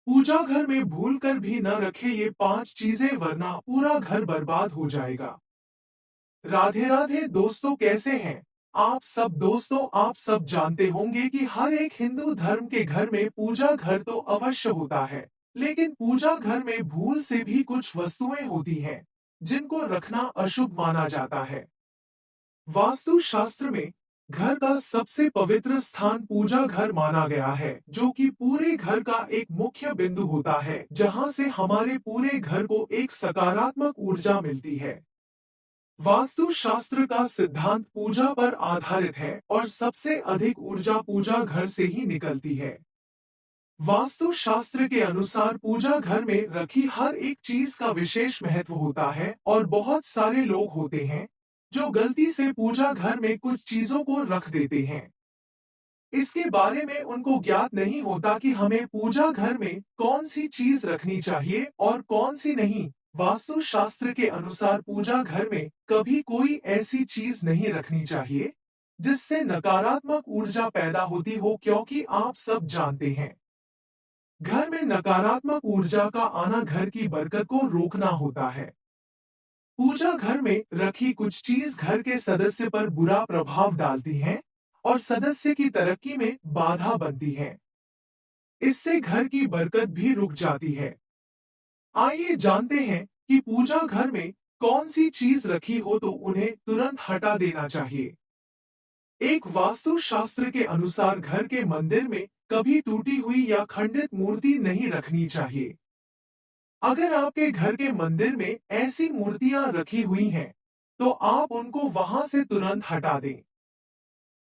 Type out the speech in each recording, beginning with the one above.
पूजा घर में भूल कर भी न रखे ये 5 चीजें वरना पूरा घर बर्बाद हो जाएगा। राधे राधे दोस्तों, कैसे हैं आप सब जानते होंगे कि हर एक हिंदू धर्म के घर में पूजा घर तो अवश्य होता है। लेकिन पूजा घर में भूल से भी कुछ वस्तुएं होती हैं जिनको रखना अशुभ माना जाता है। वास्तु शास्त्र में घर का सबसे पवित्र स्थान पूजा घर माना गया है, जो कि पूरे घर का एक मुख्य बिंदु होता है जहां से हमारे पूरे घर को एक सकारात्मक ऊर्जा मिलती है। वास्तु शास्त्र का सिद्धांत पूजा पर आधारित है और सबसे अधिक ऊर्जा पूजा घर से ही निकलती है। वास्तु शास्त्र के अनुसार पूजा घर में रखी हर एक चीज का विशेष महत्व होता है और बहुत सारे लोग होते हैं जो गलती से पूजा घर में कुछ चीजों को रख देते हैं। इसके बारे में उनको ज्ञात नहीं होता कि हमें पूजा घर में कौन सी चीज रखनी चाहिए और कौन सी नहीं। वास्तु शास्त्र के अनुसार पूजा घर में कभी कोई ऐसी चीज नहीं रखनी चाहिए जिससे नकारात्मक ऊर्जा पैदा होती हो, क्योंकि आप सब जानते हैं घर में नकारात्मक ऊर्जा का आना घर की बरकत को रोकना होता है। पूजा घर में रखी कुछ चीज घर के सदस्य पर बुरा प्रभाव डालती हैं और सदस्य की तरक्की में बाधा बनती है। इससे घर की बरकत भी रुक जाती है। आइए जानते हैं कि पूजा घर में कौन सी चीज रखी हो तो उन्हें तुरंत हटा देना चाहिए। एक वास्तु शास्त्र के अनुसार घर के मंदिर में कभी टूटी हुई या खंडित मूर्ति नहीं रखनी चाहिए। अगर आपके घर के मंदिर में ऐसी मूर्तियां रखी हुई हैं, तो आप उनको वहां से तुरंत हटा दें।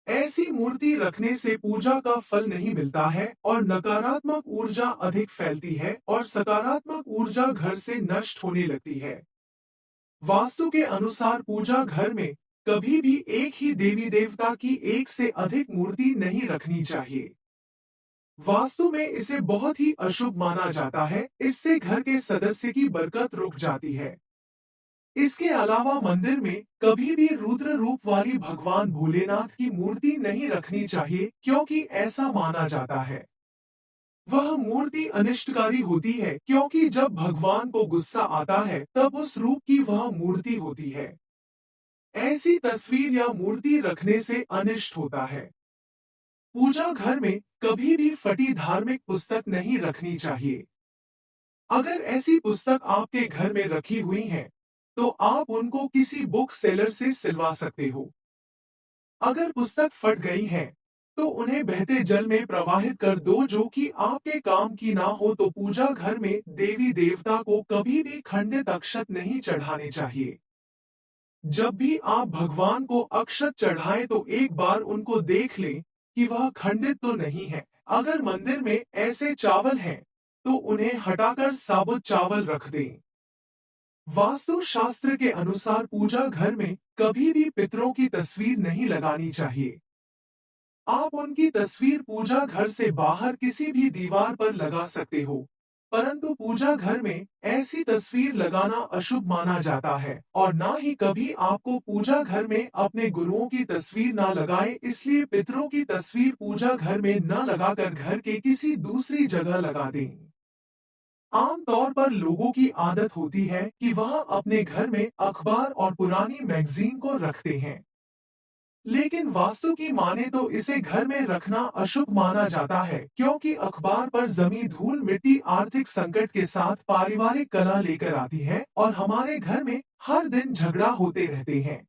ऐसी मूर्ति रखने से पूजा का फल नहीं मिलता है और नकारात्मक ऊर्जा अधिक फैलती है और सकारात्मक ऊर्जा घर से नष्ट होने लगती है। वास्तु के अनुसार पूजा घर में कभी भी एक ही देवी देवता की एक से अधिक मूर्ति नहीं रखनी चाहिए। वास्तु में इसे बहुत ही अशुभ माना जाता है, इससे घर के सदस्य की बरकत रुक जाती है। इसके अलावा मंदिर में कभी भी रुद्र रूप वाली भगवान भोलेनाथ की मूर्ति नहीं रखनी चाहिए, क्योंकि ऐसा माना जाता है वह मूर्ति अनिष्टकारी होती है, क्योंकि जब भगवान को गुस्सा आता है तब उस रूप की वह मूर्ति होती है। ऐसी तस्वीर या मूर्ति रखने से अनिष्ट होता है। पूजा घर में कभी भी फटी धार्मिक पुस्तक नहीं रखनी चाहिए। अगर ऐसी पुस्तक आपके घर में रखी हुई है, तो आप उनको किसी बुक सेलर से सिलवा सकते हो। अगर पुस्तक फट गई है, तो उन्हें बहते जल में प्रवाहित कर दो, जो कि आपके काम की ना हो। तो पूजा घर में देवी देवता को कभी भी खंडित अक्षत नहीं चढ़ाने चाहिए। जब भी आप भगवान को अक्षत चढ़ाएं तो एक बार उनको देख लें कि वह खंडित तो नहीं है। अगर मंदिर में ऐसे चावल हैं, तो उन्हें हटाकर साबुत चावल रख दें। वास्तु शास्त्र के अनुसार पूजा घर में कभी भी पितरों की तस्वीर नहीं लगानी चाहिए। आप उनकी तस्वीर पूजा घर से बाहर किसी भी दीवार पर लगा सकते हो, परंतु पूजा घर में ऐसी तस्वीर लगाना अशुभ माना जाता है और ना ही कभी आपको पूजा घर में अपने गुरुओं की तस्वीर ना लगाएं। इसलिए पितरों की तस्वीर पूजा घर में न लगाकर घर के किसी दूसरी जगह लगा दें। आमतौर पर लोगों की आदत होती है कि वह अपने घर में अखबार और पुरानी मैगजीन को रखते हैं, लेकिन वास्तु की माने तो इसे घर में रखना अशुभ माना जाता है, क्योंकि अखबार पर जमी धूल मिट्टी आर्थिक संकट के साथ पारिवारिक कलह लेकर आती है और हमारे घर में हर दिन झगड़ा होते रहते हैं।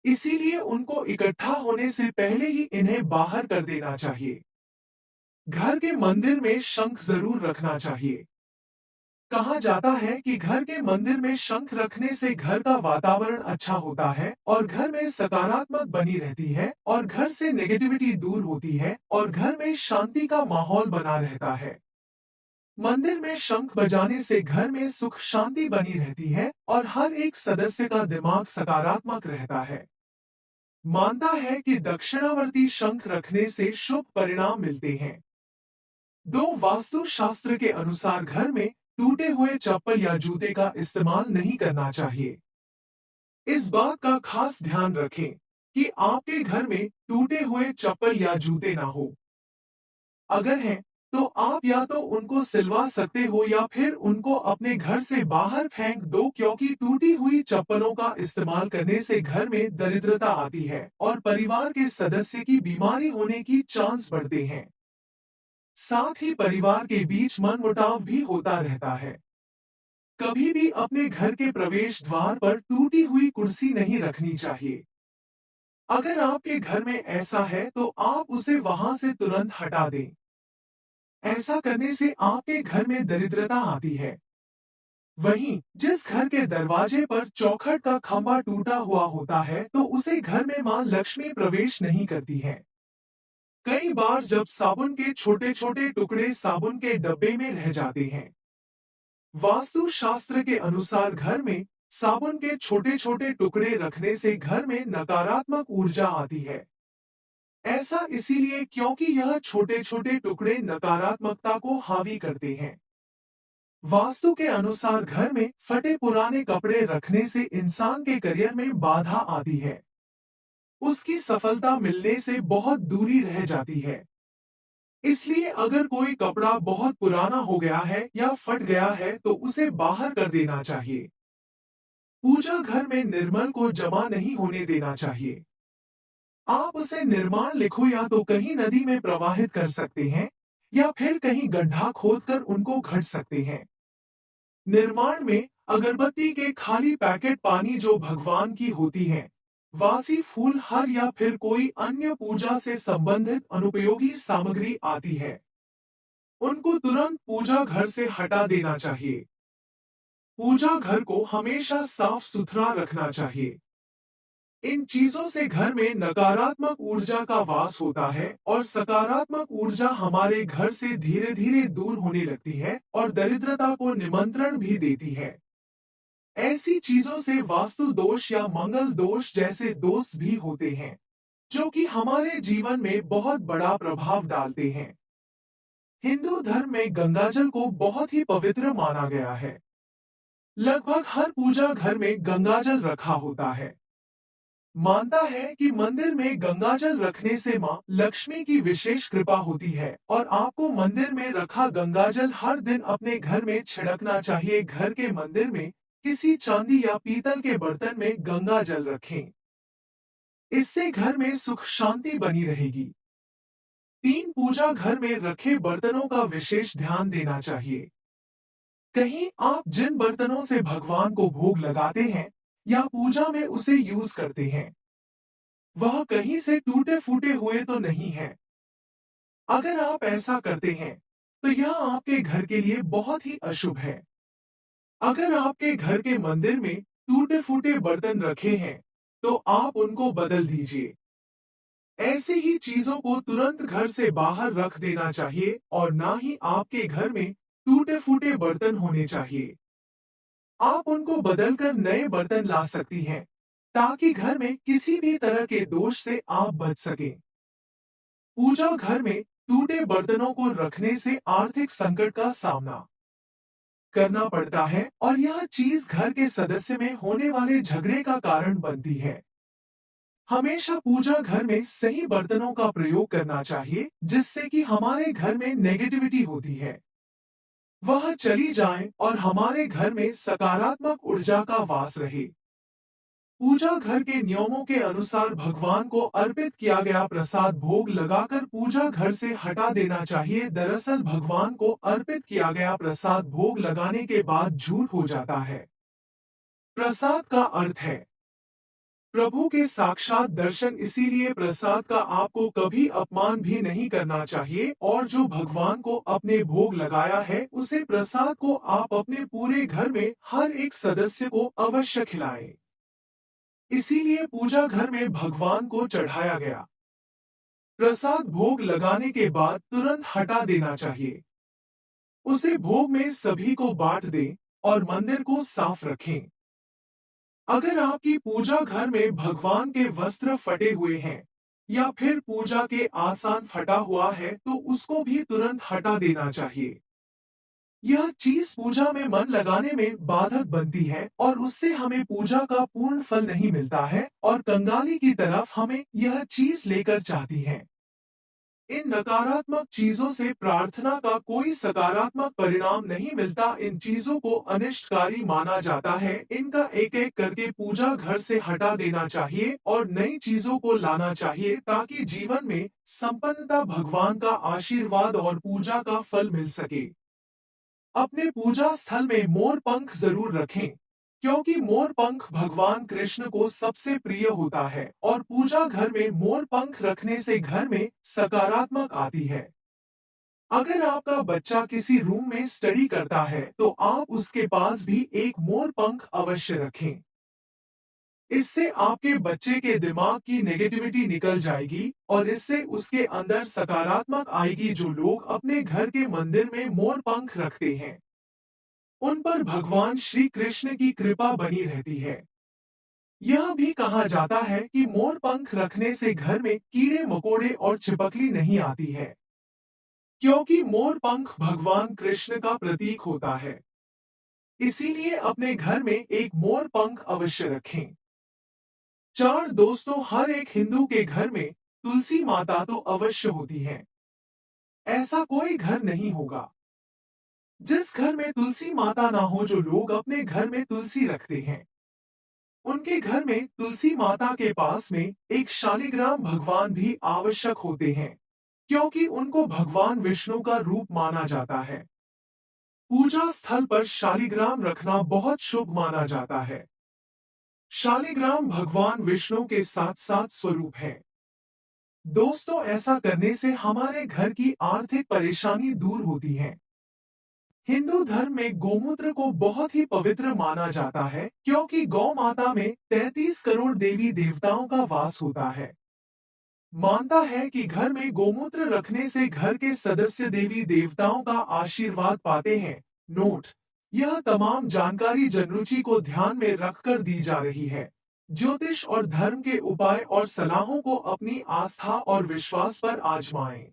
इसीलिए उनको इकट्ठा होने से पहले ही इन्हें बाहर कर देना चाहिए। घर के मंदिर में शंख जरूर रखना चाहिए। कहा जाता है कि घर के मंदिर में शंख रखने से घर का वातावरण अच्छा होता है और घर में सकारात्मक बनी रहती है और घर से नेगेटिविटी दूर होती है और घर में शांति का माहौल बना रहता है। मंदिर में शंख बजाने से घर में सुख शांति बनी रहती है और हर एक सदस्य का दिमाग सकारात्मक रहता है। मानता है कि दक्षिणावर्ती शंख रखने से शुभ परिणाम मिलते हैं। दो वास्तु शास्त्र के अनुसार घर में टूटे हुए चप्पल या जूते का इस्तेमाल नहीं करना चाहिए। इस बात का खास ध्यान रखें कि आपके घर में टूटे हुए चप्पल या जूते ना हो। अगर हैं, तो आप या तो उनको सिलवा सकते हो या फिर उनको अपने घर से बाहर फेंक दो, क्योंकि टूटी हुई चप्पलों का इस्तेमाल करने से घर में दरिद्रता आती है और परिवार के सदस्य की बीमारी होने की चांस बढ़ते हैं। साथ ही परिवार के बीच मनमुटाव भी होता रहता है। कभी भी अपने घर के प्रवेश द्वार पर टूटी हुई कुर्सी नहीं रखनी चाहिए। अगर आपके घर में ऐसा है तो आप उसे वहां से तुरंत हटा दें। ऐसा करने से आपके घर में दरिद्रता आती है। वहीं जिस घर के दरवाजे पर चौखट का खंभा टूटा हुआ होता है तो उसे घर में मां लक्ष्मी प्रवेश नहीं करती है। कई बार जब साबुन के छोटे छोटे टुकड़े साबुन के डब्बे में रह जाते हैं। वास्तु शास्त्र के अनुसार घर में साबुन के छोटे छोटे टुकड़े रखने से घर में नकारात्मक ऊर्जा आती है। ऐसा इसीलिए क्योंकि यह छोटे छोटे टुकड़े नकारात्मकता को हावी करते हैं। वास्तु के अनुसार घर में फटे पुराने कपड़े रखने से इंसान के करियर में बाधा आती है। उसकी सफलता मिलने से बहुत दूरी रह जाती है। इसलिए अगर कोई कपड़ा बहुत पुराना हो गया है या फट गया है तो उसे बाहर कर देना चाहिए। पूजा घर में निर्मल को जमा नहीं होने देना चाहिए। आप उसे निर्माण लिखो या तो कहीं नदी में प्रवाहित कर सकते हैं या फिर कहीं गड्ढा खोदकर उनको घट सकते हैं। निर्माण में अगरबत्ती के खाली पैकेट, पानी जो भगवान की होती है, वासी फूल, हर या फिर कोई अन्य पूजा से संबंधित अनुपयोगी सामग्री आती है, उनको तुरंत पूजा घर से हटा देना चाहिए। पूजा घर को हमेशा साफ सुथरा रखना चाहिए। इन चीजों से घर में नकारात्मक ऊर्जा का वास होता है और सकारात्मक ऊर्जा हमारे घर से धीरे धीरे दूर होने लगती है और दरिद्रता को निमंत्रण भी देती है। ऐसी चीजों से वास्तु दोष या मंगल दोष जैसे दोष भी होते हैं, जो कि हमारे जीवन में बहुत बड़ा प्रभाव डालते हैं। हिंदू धर्म में गंगाजल को बहुत ही पवित्र माना गया है। लगभग हर पूजा घर में गंगाजल रखा होता है। मानता है कि मंदिर में गंगाजल रखने से मां लक्ष्मी की विशेष कृपा होती है और आपको मंदिर में रखा गंगाजल हर दिन अपने घर में छिड़कना चाहिए। घर के मंदिर में किसी चांदी या पीतल के बर्तन में गंगा जल रखें। इससे घर में सुख शांति बनी रहेगी। 3 पूजा घर में रखे बर्तनों का विशेष ध्यान देना चाहिए। कहीं आप जिन बर्तनों से भगवान को भोग लगाते हैं या पूजा में उसे यूज करते हैं, वह कहीं से टूटे फूटे हुए तो नहीं है। अगर आप ऐसा करते हैं तो यह आपके घर के लिए बहुत ही अशुभ है। अगर आपके घर के मंदिर में टूटे फूटे बर्तन रखे हैं तो आप उनको बदल दीजिए। ऐसी ही चीजों को तुरंत घर से बाहर रख देना चाहिए और ना ही आपके घर में टूटे फूटे बर्तन होने चाहिए। आप उनको बदलकर नए बर्तन ला सकती हैं ताकि घर में किसी भी तरह के दोष से आप बच सकें। पूजा घर में टूटे बर्तनों को रखने से आर्थिक संकट का सामना करना पड़ता है और यह चीज घर के सदस्य में होने वाले झगड़े का कारण बनती है। हमेशा पूजा घर में सही बर्तनों का प्रयोग करना चाहिए जिससे कि हमारे घर में नेगेटिविटी होती है वह चली जाए और हमारे घर में सकारात्मक ऊर्जा का वास रहे। पूजा घर के नियमों के अनुसार भगवान को अर्पित किया गया प्रसाद भोग लगाकर पूजा घर से हटा देना चाहिए। दरअसल भगवान को अर्पित किया गया प्रसाद भोग लगाने के बाद झूठ हो जाता है। प्रसाद का अर्थ है प्रभु के साक्षात दर्शन, इसीलिए प्रसाद का आपको कभी अपमान भी नहीं करना चाहिए और जो भगवान को अपने भोग लगाया है उसे प्रसाद को आप अपने पूरे घर में हर एक सदस्य को अवश्य खिलाएं। इसीलिए पूजा घर में भगवान को चढ़ाया गया प्रसाद भोग लगाने के बाद तुरंत हटा देना चाहिए। उसे भोग में सभी को बांट दें और मंदिर को साफ रखें। अगर आपकी पूजा घर में भगवान के वस्त्र फटे हुए हैं या फिर पूजा के आसान फटा हुआ है तो उसको भी तुरंत हटा देना चाहिए। यह चीज पूजा में मन लगाने में बाधक बनती है और उससे हमें पूजा का पूर्ण फल नहीं मिलता है और कंगाली की तरफ हमें यह चीज लेकर जाती है। इन नकारात्मक चीजों से प्रार्थना का कोई सकारात्मक परिणाम नहीं मिलता। इन चीजों को अनिष्टकारी माना जाता है। इनका एक एक करके पूजा घर से हटा देना चाहिए और नई चीजों को लाना चाहिए ताकि जीवन में संपन्नता, भगवान का आशीर्वाद और पूजा का फल मिल सके। अपने पूजा स्थल में मोर पंख जरूर रखें, क्योंकि मोर पंख भगवान कृष्ण को सबसे प्रिय होता है और पूजा घर में मोर पंख रखने से घर में सकारात्मक आती है। अगर आपका बच्चा किसी रूम में स्टडी करता है तो आप उसके पास भी एक मोर पंख अवश्य रखें। इससे आपके बच्चे के दिमाग की नेगेटिविटी निकल जाएगी और इससे उसके अंदर सकारात्मक आएगी। जो लोग अपने घर के मंदिर में मोर पंख रखते हैं उन पर भगवान श्री कृष्ण की कृपा बनी रहती है। यह भी कहा जाता है कि मोर पंख रखने से घर में कीड़े मकोड़े और चिपकली नहीं आती है, क्योंकि मोर पंख भगवान कृष्ण का प्रतीक होता है। इसीलिए अपने घर में एक मोर पंख अवश्य रखें। चार दोस्तों, हर एक हिंदू के घर में तुलसी माता तो अवश्य होती है। ऐसा कोई घर नहीं होगा जिस घर में तुलसी माता ना हो। जो लोग अपने घर में तुलसी रखते हैं उनके घर में तुलसी माता के पास में एक शालिग्राम भगवान भी आवश्यक होते हैं, क्योंकि उनको भगवान विष्णु का रूप माना जाता है। पूजा स्थल पर शालिग्राम रखना बहुत शुभ माना जाता है। शालिग्राम भगवान विष्णु के साथ साथ स्वरूप है। दोस्तों, ऐसा करने से हमारे घर की आर्थिक परेशानी दूर होती है। हिंदू धर्म में गोमूत्र को बहुत ही पवित्र माना जाता है, क्योंकि गौ माता में 33 करोड़ देवी देवताओं का वास होता है। मानता है कि घर में गोमूत्र रखने से घर के सदस्य देवी देवताओं का आशीर्वाद पाते हैं। नोट: यह तमाम जानकारी जनरुचि को ध्यान में रखकर दी जा रही है। ज्योतिष और धर्म के उपाय और सलाहों को अपनी आस्था और विश्वास पर आजमाएं।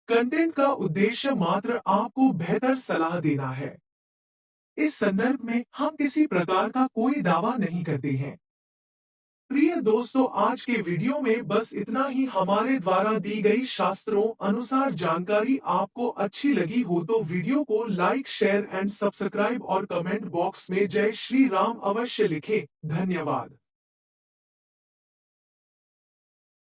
कंटेंट का उद्देश्य मात्र आपको बेहतर सलाह देना है। इस संदर्भ में हम किसी प्रकार का कोई दावा नहीं करते हैं। प्रिय दोस्तों, आज के वीडियो में बस इतना ही। हमारे द्वारा दी गई शास्त्रों अनुसार जानकारी आपको अच्छी लगी हो तो वीडियो को लाइक, शेयर एंड सब्सक्राइब और कमेंट बॉक्स में जय श्री राम अवश्य लिखें। धन्यवाद।